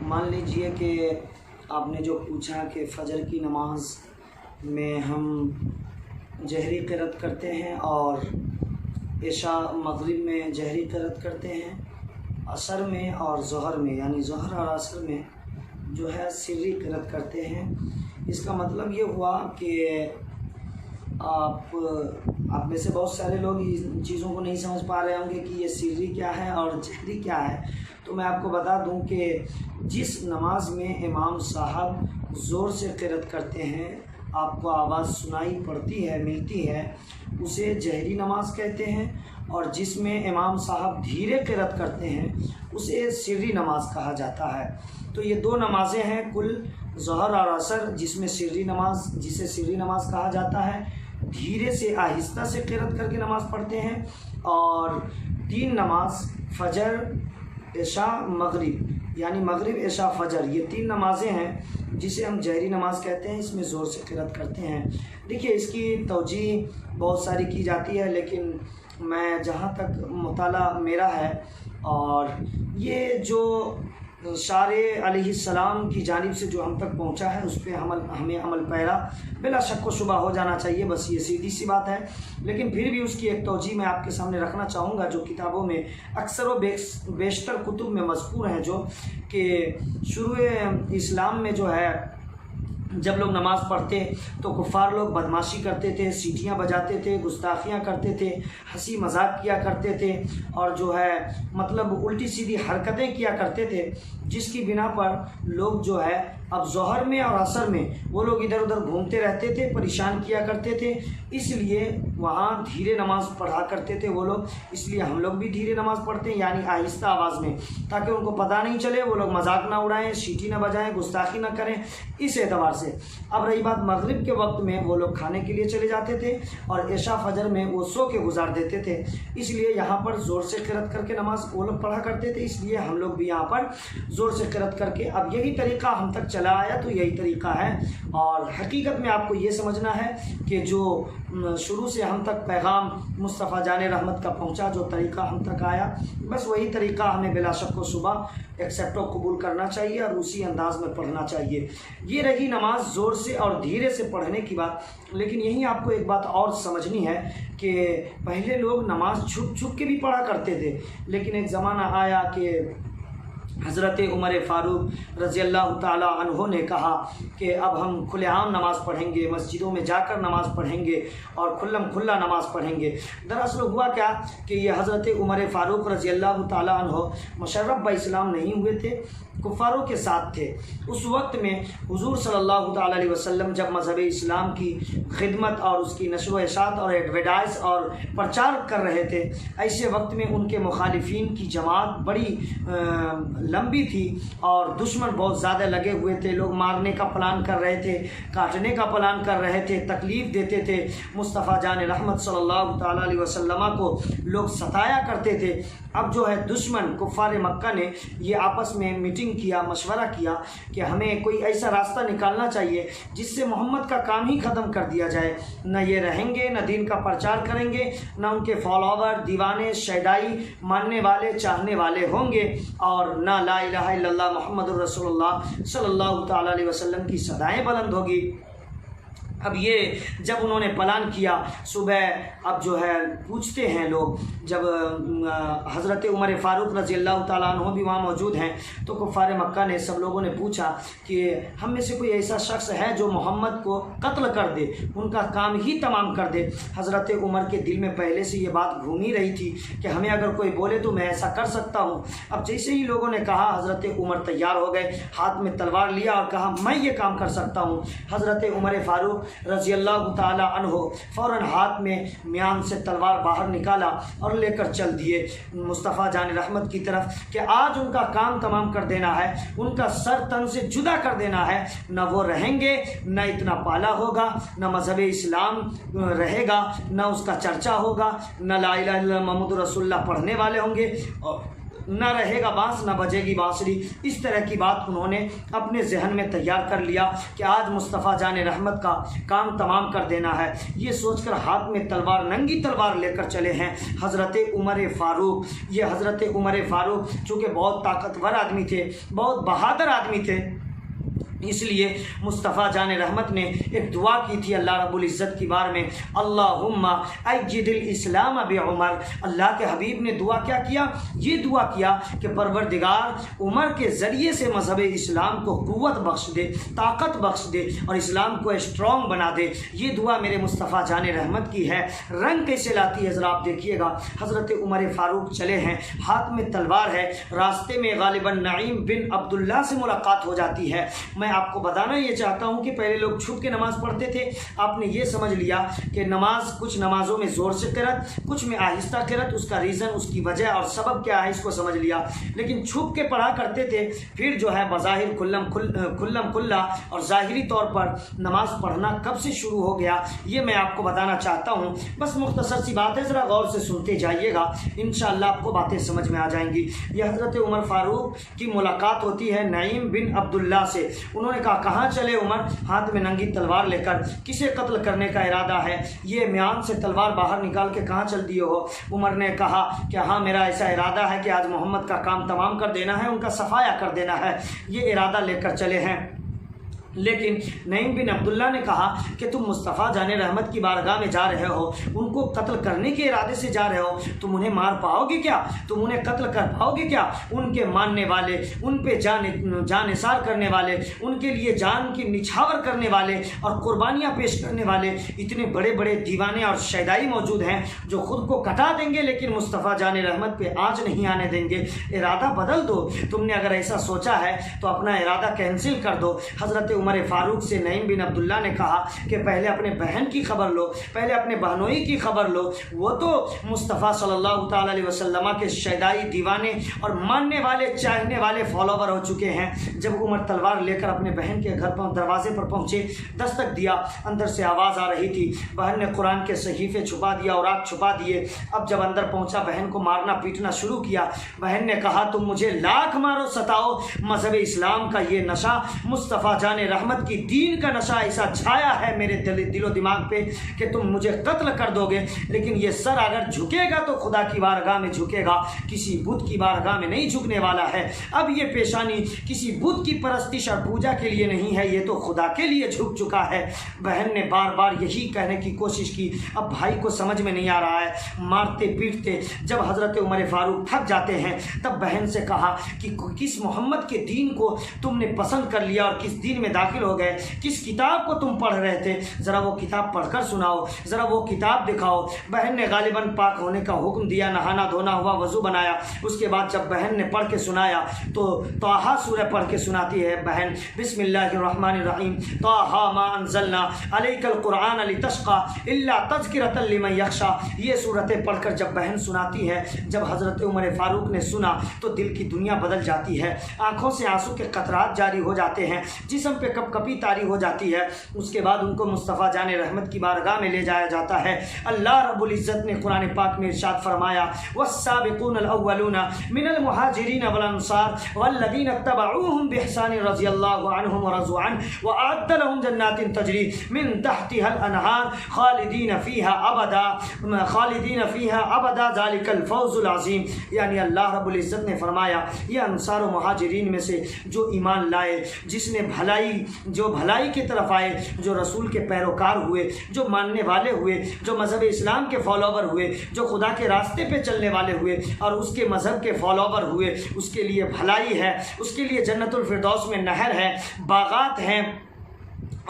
مان لیجئے کہ آپ نے جو پوچھا کہ فجر کی نماز میں ہم جہری قرأت کرتے ہیں اور عشاء مغرب میں جہری قرأت کرتے ہیں، عصر میں اور ظہر میں یعنی ظہر اور عصر میں جو ہے سری قرأت کرتے ہیں۔ اس کا مطلب یہ ہوا کہ آپ میں سے بہت سارے لوگ ان چیزوں کو نہیں سمجھ پا رہے ہوں گے کہ یہ سری کیا ہے اور جہری کیا ہے۔ تو میں آپ کو بتا دوں کہ جس نماز میں امام صاحب زور سے قرأت کرتے ہیں، آپ کو آواز سنائی پڑتی ہے، ملتی ہے، اسے جہری نماز کہتے ہیں، اور جس میں امام صاحب دھیرے قرأت کرتے ہیں اسے سری نماز کہا جاتا ہے۔ تو یہ دو نمازیں ہیں کل، ظہر اور عصر، جسے سری نماز کہا جاتا ہے، دھیرے سے آہستہ سے قرأت کر کے نماز پڑھتے ہیں، اور 3 نماز فجر عشاء مغرب یعنی مغرب عشاء فجر، یہ 3 نمازیں ہیں جسے ہم جہری نماز کہتے ہیں، اس میں زور سے قرأت کرتے ہیں۔ دیکھیے اس کی توجیہ بہت ساری کی جاتی ہے، لیکن میں جہاں تک مطالعہ میرا ہے اور یہ جو شارع علیہ السلام کی جانب سے جو ہم تک پہنچا ہے اس پہ ہمیں عمل پیرا بلا شک و شبہ ہو جانا چاہیے، بس یہ سیدھی سی بات ہے۔ لیکن پھر بھی اس کی ایک توجیہ میں آپ کے سامنے رکھنا چاہوں گا جو کتابوں میں اکثر و بیشتر کتب میں مذکور ہیں، جو کہ شروع اسلام میں جو ہے جب لوگ نماز پڑھتے تو کفار لوگ بدماشی کرتے تھے، سیٹیاں بجاتے تھے، گستاخیاں کرتے تھے، ہنسی مذاق کیا کرتے تھے، اور جو ہے مطلب الٹی سیدھی حرکتیں کیا کرتے تھے، جس کی بنا پر لوگ جو ہے اب ظہر میں اور عصر میں وہ لوگ ادھر ادھر گھومتے رہتے تھے، پریشان کیا کرتے تھے، اس لیے وہاں دھیرے نماز پڑھا کرتے تھے وہ لوگ۔ اس لیے ہم لوگ بھی دھیرے نماز پڑھتے ہیں یعنی آہستہ آواز میں، تاکہ ان کو پتہ نہیں چلے، وہ لوگ مذاق نہ اڑائیں، سیٹی نہ بجائیں، گستاخی نہ کریں، اس اعتبار سے۔ اب رہی بات مغرب کے وقت میں، وہ لوگ کھانے کے لیے چلے جاتے تھے اور عشاء فجر میں وہ سو کے گزار دیتے تھے، اس لیے یہاں پر زور سے قرأت کر کے نماز وہ لوگ پڑھا کرتے تھے، اس لیے ہم لوگ بھی یہاں پر زور سے قرأت کر کے، اب یہی طریقہ ہم تک چلا آیا تو یہی طریقہ ہے۔ اور حقیقت میں آپ کو یہ سمجھنا ہے کہ جو شروع سے ہم تک پیغام مصطفیٰ جان رحمت کا پہنچا، جو طریقہ ہم تک آیا، بس وہی طریقہ ہمیں بلا شک و شبہ ایکسیپٹ و قبول کرنا چاہیے اور اسی انداز میں پڑھنا چاہیے۔ یہ رہی نماز زور سے اور دھیرے سے پڑھنے کی بات، لیکن یہیں آپ کو ایک بات اور سمجھنی ہے کہ پہلے لوگ نماز چھپ چھپ کے بھی پڑھا کرتے تھے، لیکن ایک زمانہ آیا کہ حضرت عمر فاروق رضی اللہ تعالی عنہ نے کہا کہ اب ہم کھلے عام نماز پڑھیں گے، مسجدوں میں جا کر نماز پڑھیں گے اور کھلم کھلا نماز پڑھیں گے۔ دراصل ہوا کیا کہ یہ حضرت عمر فاروق رضی اللہ تعالی عنہ مشرف باسلام نہیں ہوئے تھے، کفاروں کے ساتھ تھے۔ اس وقت میں حضور صلی اللہ تعالی علیہ وسلم جب مذہب اسلام کی خدمت اور اس کی نشر و اشاعت اور ایڈورٹائز اور پرچار کر رہے تھے، ایسے وقت میں ان کے مخالفین کی جماعت بڑی لمبی تھی اور دشمن بہت زیادہ لگے ہوئے تھے، لوگ مارنے کا پلان کر رہے تھے، کاٹنے کا پلان کر رہے تھے، تکلیف دیتے تھے، مصطفیٰ جان رحمت صلی اللہ تعالی علیہ وسلم کو لوگ ستایا کرتے تھے۔ اب جو ہے دشمن کفار مکہ نے یہ آپس میں میٹنگ کیا، مشورہ کیا کہ ہمیں کوئی ایسا راستہ نکالنا چاہیے جس سے محمد کا کام ہی ختم کر دیا جائے، نہ یہ رہیں گے، نہ دین کا پرچار کریں گے، نہ ان کے فالوور، دیوانے، شیدائی ماننے والے، چاہنے والے ہوں گے، اور نہ لا الہ الا اللہ محمد الرسول اللہ صلی اللہ تعالی علیہ وسلم کی صدائیں بلند ہوگی۔ اب یہ جب انہوں نے پلان کیا، صبح اب جو ہے پوچھتے ہیں لوگ، جب حضرت عمر فاروق رضی اللہ تعالیٰ عنہ بھی وہاں موجود ہیں، تو کفار مکہ نے سب لوگوں نے پوچھا کہ ہم میں سے کوئی ایسا شخص ہے جو محمد کو قتل کر دے، ان کا کام ہی تمام کر دے۔ حضرت عمر کے دل میں پہلے سے یہ بات گھوم ہی رہی تھی کہ ہمیں اگر کوئی بولے تو میں ایسا کر سکتا ہوں۔ اب جیسے ہی لوگوں نے کہا، حضرت عمر تیار ہو گئے، ہاتھ میں تلوار لیا اور کہا میں یہ کام کر سکتا ہوں۔ حضرت عمر فاروق رضی اللہ تعالی عنہ فوراً ہاتھ میں میان سے تلوار باہر نکالا اور لے کر چل دیے مصطفیٰ جان رحمت کی طرف کہ آج ان کا کام تمام کر دینا ہے، ان کا سر تن سے جدا کر دینا ہے، نہ وہ رہیں گے، نہ اتنا پالا ہوگا، نہ مذہب اسلام رہے گا، نہ اس کا چرچا ہوگا، نہ لا الہ الا اللہ محمد رسول اللہ پڑھنے والے ہوں گے، نہ رہے گا بانس نہ بجے گی بانسری۔ اس طرح کی بات انہوں نے اپنے ذہن میں تیار کر لیا کہ آج مصطفیٰ جان رحمت کا کام تمام کر دینا ہے۔ یہ سوچ کر ہاتھ میں تلوار، ننگی تلوار لے کر چلے ہیں حضرت عمر فاروق۔ یہ حضرت عمر فاروق چونکہ بہت طاقتور آدمی تھے، بہت بہادر آدمی تھے، اس لیے مصطفیٰ جان رحمت نے ایک دعا کی تھی اللہ رب العزت کی بار میں، اللہم ایجد الاسلام بعمر۔ اللہ کے حبیب نے دعا کیا کیا؟ یہ دعا کیا کہ پروردگار عمر کے ذریعے سے مذہب اسلام کو قوت بخش دے، طاقت بخش دے اور اسلام کو اسٹرانگ بنا دے۔ یہ دعا میرے مصطفیٰ جان رحمت کی ہے۔ رنگ کیسے لاتی ہے ذرا آپ دیکھیے گا۔ حضرت عمر فاروق چلے ہیں، ہاتھ میں تلوار ہے، راستے میں غالباً نعیم بن عبداللہ سے ملاقات ہو جاتی ہے۔ میں آپ کو بتانا یہ چاہتا ہوں کہ پہلے لوگ چھپ کے نماز پڑھتے تھے، آپ نے یہ سمجھ لیا کہ نماز کچھ نمازوں میں زور سے قرأت، کچھ میں آہستہ قرأت، اس کا ریزن، اس کی وجہ اور سبب کیا ہے اس کو سمجھ لیا، لیکن چھپ کے پڑھا کرتے تھے۔ پھر جو ہے بظاہر کھلم کھلا اور ظاہری طور پر نماز پڑھنا کب سے شروع ہو گیا یہ میں آپ کو بتانا چاہتا ہوں۔ بس مختصر سی بات ہے، ذرا غور سے سنتے جائیے گا، انشاءاللہ آپ کو باتیں سمجھ میں آ جائیں گی۔ یہ حضرت عمر فاروق کی ملاقات ہوتی ہے نعیم بن عبداللہ سے۔ انہوں نے کہا کہاں چلے عمر؟ ہاتھ میں ننگی تلوار لے کر، کسے قتل کرنے کا ارادہ ہے؟ یہ میان سے تلوار باہر نکال کے کہاں چل دیے ہو؟ عمر نے کہا کہ ہاں میرا ایسا ارادہ ہے کہ آج محمد کا کام تمام کر دینا ہے، ان کا صفایا کر دینا ہے، یہ ارادہ لے کر چلے ہیں۔ لیکن نعیم بن عبداللہ نے کہا کہ تم مصطفیٰ جان رحمت کی بارگاہ میں جا رہے ہو، ان کو قتل کرنے کے ارادے سے جا رہے ہو، تم انہیں مار پاؤ گے کیا؟ تم انہیں قتل کر پاؤ گے کیا؟ ان کے ماننے والے، ان پہ جان نثار کرنے والے، ان کے لیے جان کی نچھاور کرنے والے اور قربانیاں پیش کرنے والے اتنے بڑے بڑے دیوانے اور شیدائی موجود ہیں جو خود کو کٹا دیں گے لیکن مصطفیٰ جان رحمت پہ آنچ نہیں آنے دیں گے۔ ارادہ بدل دو، تم نے اگر ایسا سوچا ہے تو اپنا ارادہ کینسل کر دو۔ حضرت عمر فاروق سے نعیم بن عبداللہ نے کہا کہ پہلے اپنے بہن کی خبر لو، پہلے اپنے بہنوئی کی خبر لو، وہ تو مصطفیٰ صلی اللہ تعالیٰ علیہ وسلم کے شیدائی دیوانے اور ماننے والے، چاہنے والے فالوور ہو چکے ہیں۔ جب عمر تلوار لے کر اپنے بہن کے گھر پر دروازے پر پہنچے، دستک دیا، اندر سے آواز آ رہی تھی، بہن نے قرآن کے صحیفے چھپا دیا اور آگ چھپا دیے۔ اب جب اندر پہنچا بہن کو مارنا پیٹنا شروع کیا۔ بہن نے کہا تم مجھے لاکھ مارو ستاؤ، مذہب اسلام کا یہ نشہ، مصطفیٰ جان رحمت کی دین کا نشہ ایسا چھایا ہے میرے دل و دماغ پہ کہ تم مجھے قتل کر دو گے، لیکن یہ سر اگر جھکے گا تو خدا کی بارگاہ میں جھکے گا، کسی بت کی بارگاہ میں نہیں جھکنے والا ہے۔ اب یہ پیشانی کسی بت کی پرستش اور پوجا کے لیے نہیں ہے، یہ تو خدا کے لیے جھک چکا ہے۔ بہن نے بار بار یہی کہنے کی کوشش کی، اب بھائی کو سمجھ میں نہیں آ رہا ہے، مارتے پیٹتے جب حضرت عمر فاروق تھک جاتے ہیں تب بہن سے کہا کہ کس محمد کے دین کو تم نے پسند کر لیا اور کس دین میں داخل ہو گئے، کس کتاب کو تم پڑھ رہے تھے، ذرا وہ کتاب پڑھ کر سناؤ، ذرا وہ کتاب دکھاؤ۔ بہن نے غالباً پاک ہونے کا حکم دیا، نہانا دھونا ہوا، وضو بنایا۔ اس کے بعد جب بہن نے پڑھ کے سنایا تو طٰہٰ سورہ پڑھ کے سناتی ہے بہن، بسم اللہ الرحمن الرحیم، طٰہٰ ما انزلنا علیک القرآن لتشقیٰ الا تذکرۃ لمن یخشیٰ۔ یہ صورتیں پڑھ کر جب بہن سناتی ہے، جب حضرت عمر فاروق نے سنا تو دل کی دنیا بدل جاتی ہے، آنکھوں سے آنسو کے قطرات جاری ہو جاتے ہیں، جسم پہ کپ کپی طاری ہو جاتی ہے۔ اس کے بعد ان کو مصطفیٰ جان رحمت کی بارگاہ میں لے جایا جاتا ہے۔ اللہ رب العزت نے قرآن پاک میں ارشاد فرمایا، والسابقون الاولون من المہاجرین والانصار والذین اتبعوهم بإحسان رضی اللہ عنہم ورضوا عنہ وأعد لهم جنات تجری من تحتها الانہار خالدین فیہا ابدا ذلک الفوز العظیم۔ یعنی اللہ رب العزت نے فرمایا یہ انصار و مہاجرین میں سے جو ایمان لائے، جس نے بھلائی کی طرف آئے، جو رسول کے پیروکار ہوئے، جو ماننے والے ہوئے، جو مذہب اسلام کے فالوور ہوئے، جو خدا کے راستے پہ چلنے والے ہوئے اور اس کے مذہب کے فالوور ہوئے، اس کے لیے بھلائی ہے، اس کے لیے جنت الفردوس میں نہر ہے، باغات ہیں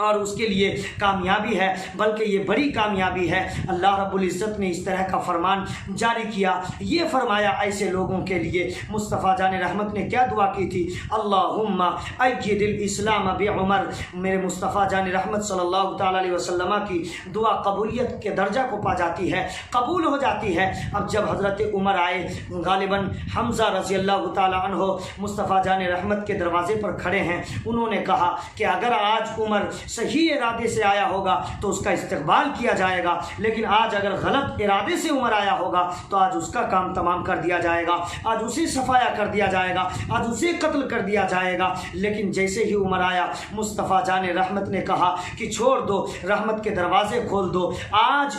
اور اس کے لیے کامیابی ہے، بلکہ یہ بڑی کامیابی ہے۔ اللہ رب العزت نے اس طرح کا فرمان جاری کیا، یہ فرمایا ایسے لوگوں کے لیے۔ مصطفیٰ جان رحمت نے کیا دعا کی تھی؟ اللہم ایجد الاسلام بعمر۔ میرے مصطفیٰ جان رحمت صلی اللہ تعالیٰ علیہ وسلم کی دعا قبولیت کے درجہ کو پا جاتی ہے، قبول ہو جاتی ہے۔ اب جب حضرت عمر آئے، غالباً حمزہ رضی اللہ تعالیٰ عنہ مصطفیٰ جان رحمت کے دروازے پر کھڑے ہیں، انہوں نے کہا کہ اگر آج عمر صحیح ارادے سے آیا ہوگا تو اس کا استقبال کیا جائے گا، لیکن آج اگر غلط ارادے سے عمر آیا ہوگا تو آج اس کا کام تمام کر دیا جائے گا، آج اسے صفایا کر دیا جائے گا، آج اسے قتل کر دیا جائے گا۔ لیکن جیسے ہی عمر آیا، مصطفیٰ جان رحمت نے کہا کہ چھوڑ دو، رحمت کے دروازے کھول دو۔ آج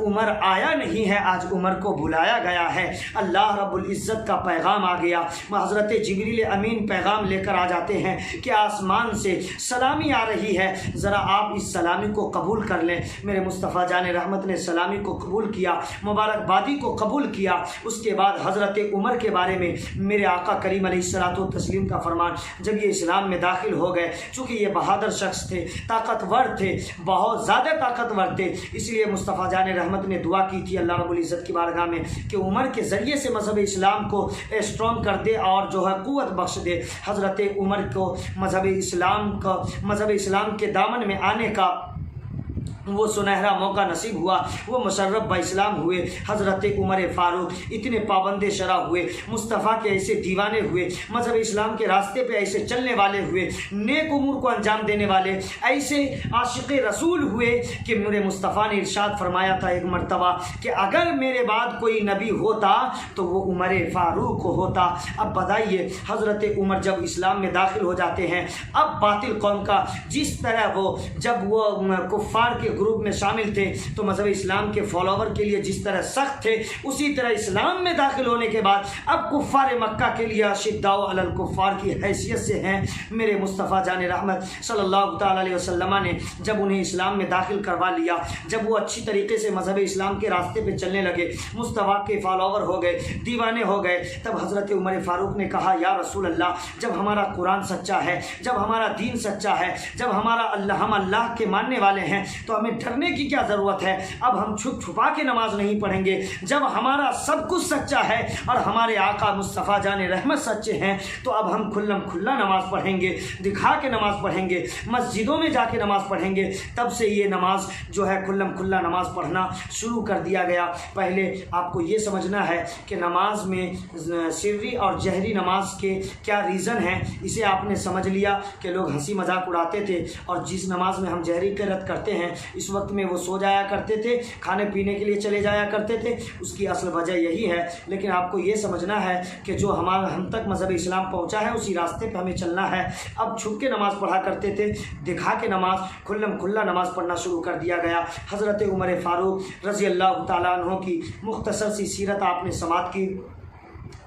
عمر آیا نہیں ہے، آج عمر کو بلایا گیا ہے۔ اللہ رب العزت کا پیغام آ گیا، حضرت جبریل امین پیغام لے کر آ جاتے ہیں کہ آسمان سے سلامی آ رہی ہے، ذرا آپ اس سلامی کو قبول کر لیں۔ میرے مصطفیٰ جان رحمت نے سلامی کو قبول کیا، مبارکبادی کو قبول کیا۔ اس کے بعد حضرت عمر کے بارے میں میرے آقا کریم علیہ الصلوۃ والتسلیم کا فرمان، جب یہ اسلام میں داخل ہو گئے، چونکہ یہ بہادر شخص تھے، طاقتور تھے، بہت زیادہ طاقتور تھے، اس لیے مصطفیٰ جان رحمت نے دعا کی تھی اللہ رب العزت کی بارگاہ میں کہ عمر کے ذریعے سے مذہب اسلام کو اسٹرانگ کر دے اور جو ہے قوت بخش دے۔ حضرت عمر کو مذہب اسلام کے دامن میں آنے کا وہ سنہرا موقع نصیب ہوا، وہ مشرف با اسلام ہوئے۔ حضرت عمر فاروق اتنے پابند شرع ہوئے، مصطفیٰ کے ایسے دیوانے ہوئے، مذہب اسلام کے راستے پہ ایسے چلنے والے ہوئے، نیک امور کو انجام دینے والے، ایسے عاشق رسول ہوئے کہ میرے مصطفیٰ نے ارشاد فرمایا تھا ایک مرتبہ کہ اگر میرے بعد کوئی نبی ہوتا تو وہ عمر فاروق ہوتا۔ اب بتائیے حضرت عمر جب اسلام میں داخل ہو جاتے ہیں، اب باطل قوم کا جس طرح جب وہ کفار کے گروپ میں شامل تھے تو مذہب اسلام کے فالوور کے لیے جس طرح سخت تھے، اسی طرح اسلام میں داخل ہونے کے بعد اب کفار مکہ کے لیے اشداء علی الکفار کی حیثیت سے ہیں۔ میرے مصطفیٰ جان رحمت صلی اللہ تعالیٰ علیہ وسلم نے جب انہیں اسلام میں داخل کروا لیا، جب وہ اچھی طریقے سے مذہب اسلام کے راستے پہ چلنے لگے، مصطفیٰ کے فالوور ہو گئے، دیوانے ہو گئے، تب حضرت عمر فاروق نے کہا یا رسول اللہ، جب ہمارا قرآن سچا ہے، جب ہمارا دین سچا ہے، جب ہم اللہ کے ماننے والے ہیں تو ہمیں ڈرنے کی کیا ضرورت ہے؟ اب ہم چھپ چھپا کے نماز نہیں پڑھیں گے، جب ہمارا سب کچھ سچا ہے اور ہمارے آقا مصطفیٰ جان رحمت سچے ہیں تو اب ہم کھلم کھلا نماز پڑھیں گے، دکھا کے نماز پڑھیں گے، مسجدوں میں جا کے نماز پڑھیں گے۔ تب سے یہ نماز جو ہے کھلم کھلا نماز پڑھنا شروع کر دیا گیا۔ پہلے آپ کو یہ سمجھنا ہے کہ نماز میں سری اور جہری نماز کے کیا ریزن ہیں، اسے آپ نے سمجھ لیا کہ لوگ ہنسی مذاق اڑاتے تھے، اور جس نماز میں ہم جہری قرات کرتے ہیں اس وقت میں وہ سو جایا کرتے تھے، کھانے پینے کے لیے چلے جایا کرتے تھے، اس کی اصل وجہ یہی ہے۔ لیکن آپ کو یہ سمجھنا ہے کہ جو ہم تک مذہب اسلام پہنچا ہے اسی راستے پہ ہمیں چلنا ہے۔ اب چھپ کے نماز پڑھا کرتے تھے، دکھا کے نماز، کھلم کھلا نماز پڑھنا شروع کر دیا گیا۔ حضرت عمر فاروق رضی اللہ تعالیٰ عنہ کی مختصر سی سیرت آپ نے سماعت کی،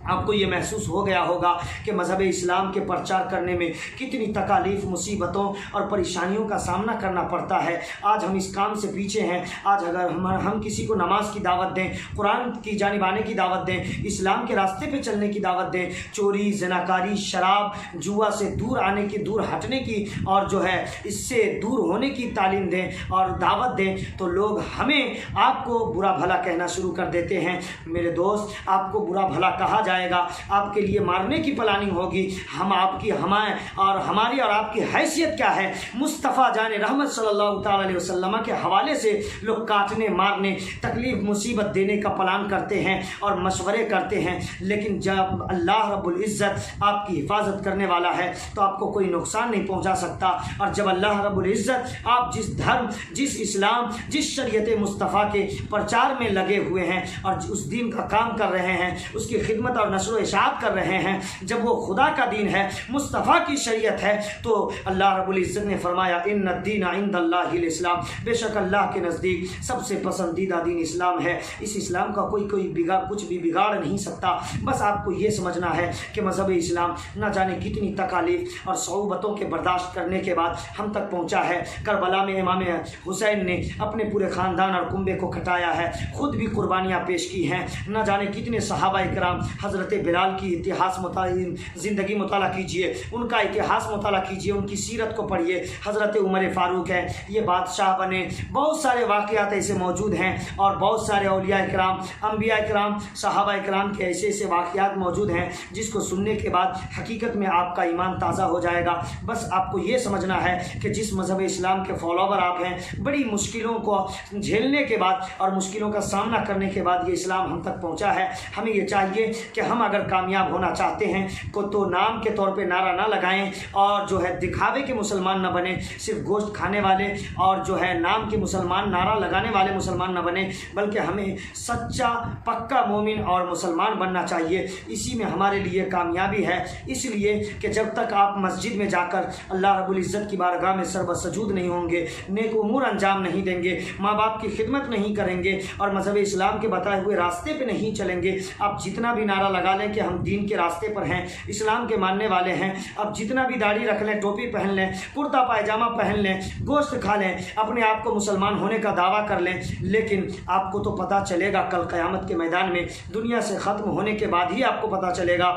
آپ کو یہ محسوس ہو گیا ہوگا کہ مذہب اسلام کے پرچار کرنے میں کتنی تکالیف، مصیبتوں اور پریشانیوں کا سامنا کرنا پڑتا ہے۔ آج ہم اس کام سے پیچھے ہیں۔ آج اگر ہم کسی کو نماز کی دعوت دیں، قرآن کی جانب آنے کی دعوت دیں، اسلام کے راستے پہ چلنے کی دعوت دیں، چوری، زناکاری، شراب، جوا سے دور آنے کی، دور ہٹنے کی اور جو ہے اس سے دور ہونے کی تعلیم دیں اور دعوت دیں تو لوگ ہمیں آپ کو برا بھلا کہنا شروع کر دیتے ہیں۔ میرے دوست، آپ کو برا بھلا کہا جائے گا، آپ کے لیے مارنے کی پلاننگ ہوگی، ہماری اور آپ کی حیثیت کیا ہے؟ مصطفیٰ جان رحمت صلی اللہ تعالیٰ علیہ وسلم کے حوالے سے لوگ کاٹنے، مارنے، تکلیف، مصیبت دینے کا پلان کرتے ہیں اور مشورے کرتے ہیں، لیکن جب اللہ رب العزت آپ کی حفاظت کرنے والا ہے تو آپ کو کوئی نقصان نہیں پہنچا سکتا۔ اور جب اللہ رب العزت آپ جس دھرم، جس اسلام، جس شریعت مصطفیٰ کے پرچار میں لگے ہوئے ہیں اور اس دین کا کام کر رہے ہیں، اس کی خدمت اور نشر و اشاعت کر رہے ہیں، جب وہ خدا کا دین ہے، مصطفیٰ کی شریعت ہے، تو اللہ رب العزت نے فرمایا ان الدین عند اللہ الاسلام، بے شک اللہ کے نزدیک سب سے پسندیدہ دین اسلام ہے۔ اس اسلام کا کوئی کچھ بھی بگاڑ نہیں سکتا۔ بس آپ کو یہ سمجھنا ہے کہ مذہب اسلام نہ جانے کتنی تکالیف اور صعوبتوں کے برداشت کرنے کے بعد ہم تک پہنچا ہے۔ کربلا میں امام حسین نے اپنے پورے خاندان اور کنبے کو کھٹایا ہے، خود بھی قربانیاں پیش کی ہیں۔ نہ جانے کتنے صحابہ کرام، حضرت بلال کی زندگی مطالعہ کیجئے، ان کا اتہاس مطالعہ کیجئے، ان کی سیرت کو پڑھیے۔ حضرت عمر فاروق ہے، یہ بادشاہ بنے، بہت سارے واقعات ایسے موجود ہیں اور بہت سارے اولیاء کرام، انبیاء کرام، صحابہ کرام کے ایسے واقعات موجود ہیں جس کو سننے کے بعد حقیقت میں آپ کا ایمان تازہ ہو جائے گا۔ بس آپ کو یہ سمجھنا ہے کہ جس مذہب اسلام کے فالوور آپ ہیں، بڑی مشکلوں کو جھیلنے کے بعد اور مشکلوں کا سامنا کرنے کے بعد یہ اسلام ہم تک پہنچا ہے۔ ہمیں یہ چاہیے کہ ہم اگر کامیاب ہونا چاہتے ہیں تو نام کے طور پہ نعرہ نہ لگائیں اور جو ہے دکھاوے کے مسلمان نہ بنیں، صرف گوشت کھانے والے اور جو ہے نام کے مسلمان، نعرہ لگانے والے مسلمان نہ بنیں، بلکہ ہمیں سچا پکا مومن اور مسلمان بننا چاہیے۔ اسی میں ہمارے لیے کامیابی ہے، اس لیے کہ جب تک آپ مسجد میں جا کر اللہ رب العزت کی بارگاہ میں سر بسجود نہیں ہوں گے، نیک امور انجام نہیں دیں گے، ماں باپ کی خدمت نہیں کریں گے اور مذہب اسلام کے بتائے ہوئے راستے پہ نہیں چلیں گے، آپ جتنا بھی نعرہ لگا لیں کہ ہم دین کے راستے پر ہیں، اسلام کے ماننے والے ہیں، اب جتنا بھی داڑھی رکھ لیں، ٹوپی پہن لیں، کرتا پائجامہ پہن لیں، گوشت کھا لیں، اپنے آپ کو مسلمان ہونے کا دعویٰ کر لیں، لیکن آپ کو تو پتہ چلے گا کل قیامت کے میدان میں، دنیا سے ختم ہونے کے بعد ہی آپ کو پتہ چلے گا۔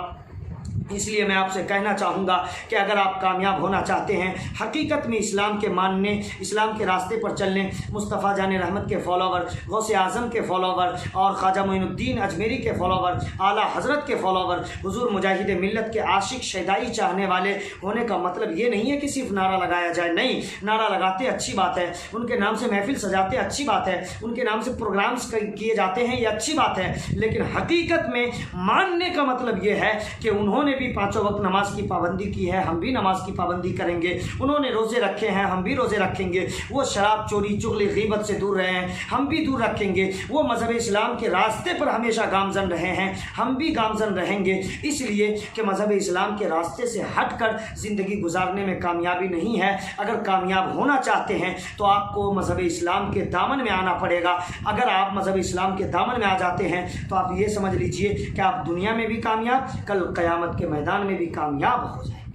اس لیے میں آپ سے کہنا چاہوں گا کہ اگر آپ کامیاب ہونا چاہتے ہیں، حقیقت میں اسلام کے ماننے، اسلام کے راستے پر چلنے، مصطفیٰ جان رحمت کے فالوور، غوث اعظم کے فالوور اور خواجہ معین الدین اجمیری کے فالوور، اعلیٰ حضرت کے فالوور، حضور مجاہد ملت کے عاشق شیدائی چاہنے والے ہونے کا مطلب یہ نہیں ہے کہ صرف نعرہ لگایا جائے، نہیں، نعرہ لگاتے اچھی بات ہے، ان کے نام سے محفل سجاتے اچھی بات ہے، ان کے نام سے پروگرامز کیے جاتے ہیں، یہ اچھی بات ہے، لیکن حقیقت میں ماننے کا مطلب یہ ہے کہ انہوں نے بھی 5 وقت نماز کی پابندی کی ہے، ہم بھی نماز کی پابندی کریں گے، انہوں نے روزے رکھے ہیں، ہم بھی روزے رکھیں گے، وہ شراب چوری چغلی غیبت سے دور رہے ہیں، ہم بھی دور رکھیں گے، وہ مذہب اسلام کے راستے پر ہمیشہ گامزن رہے ہیں، ہم بھی گامزن رہیں گے، اس لیے کہ مذہب اسلام کے راستے سے ہٹ کر زندگی گزارنے میں کامیابی نہیں ہے۔ اگر کامیاب ہونا چاہتے ہیں تو آپ کو مذہب اسلام کے دامن میں آنا پڑے گا۔ اگر آپ مذہب اسلام کے دامن میں آ جاتے ہیں تو آپ یہ سمجھ لیجئے کہ آپ دنیا میں بھی کامیاب، کل قیامت کے میدان میں بھی کامیاب ہو جائیں۔